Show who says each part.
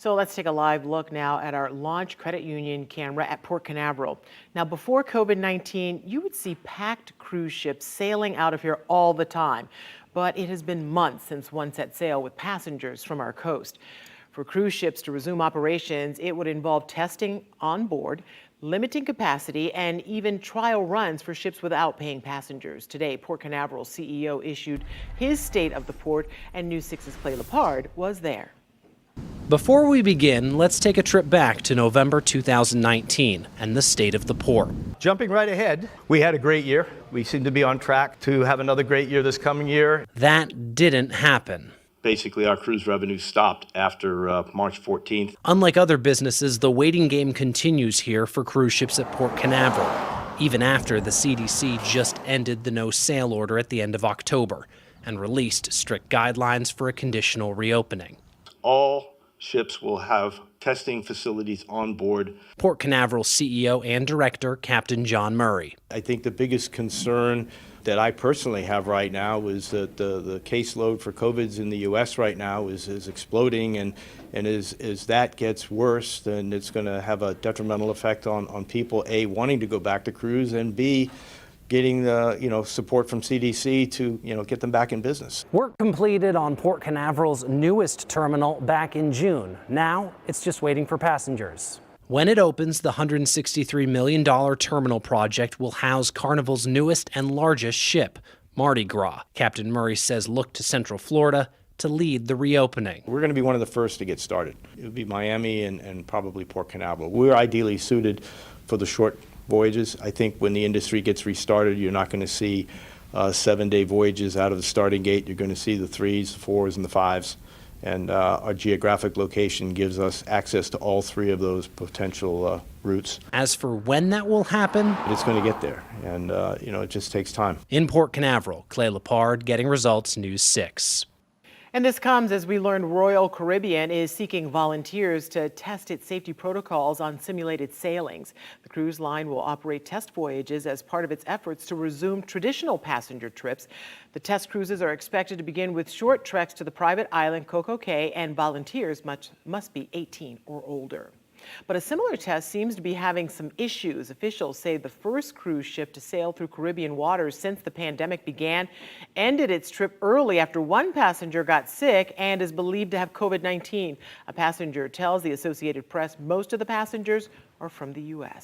Speaker 1: So let's take a live look now at our launch credit union camera at Port Canaveral. Now, before COVID-19, you would see packed cruise ships sailing out of here all the time. But it has been months since one set sail with passengers from our coast. For cruise ships to resume operations, it would involve testing on board, limiting capacity, and even trial runs for ships without paying passengers. Today, Port Canaveral CEO issued his state of the port, and News 6's Clay Lepard was there.
Speaker 2: Before we begin, let's take a trip back to November 2019 and the state of the port.
Speaker 3: Jumping right ahead, we had a great year. We seem to be on track to have another great year this coming year.
Speaker 2: That didn't happen.
Speaker 4: Basically, our cruise revenue stopped after March 14th.
Speaker 2: Unlike other businesses, the waiting game continues here for cruise ships at Port Canaveral, even after the CDC just ended the no-sail order at the end of October and released strict guidelines for a conditional reopening.
Speaker 4: All ships will have testing facilities on board.
Speaker 2: Port Canaveral CEO and Director, Captain John Murray.
Speaker 3: I think the biggest concern that I personally have right now is that the caseload for COVIDs in the U.S. right now is exploding, and as that gets worse, then it's going to have a detrimental effect on people, A, wanting to go back to cruise, and B, getting the support from CDC to get them back in business.
Speaker 2: Work completed on Port Canaveral's newest terminal back in June. Now it's just waiting for passengers. When it opens, the $163 million terminal project will house Carnival's newest and largest ship, Mardi Gras. Captain Murray says look to Central Florida to lead the reopening.
Speaker 3: We're going to be one of the first to get started. It would be Miami and probably Port Canaveral. We're ideally suited for the short voyages. I think when the industry gets restarted, you're not going to see 7-day voyages out of the starting gate. You're going to see the 3s, the 4s, and the 5s. And our geographic location gives us access to all 3 of those potential routes.
Speaker 2: As for when that will happen,
Speaker 3: it's going to get there, and it just takes time.
Speaker 2: In Port Canaveral, Clay Lepard, Getting Results, News 6.
Speaker 1: And this comes as we learned Royal Caribbean is seeking volunteers to test its safety protocols on simulated sailings. The cruise line will operate test voyages as part of its efforts to resume traditional passenger trips. The test cruises are expected to begin with short treks to the private island Coco Cay, and volunteers must be 18 or older. But a similar test seems to be having some issues. Officials say the first cruise ship to sail through Caribbean waters since the pandemic began ended its trip early after one passenger got sick and is believed to have COVID-19. A passenger tells the Associated Press most of the passengers are from the U.S.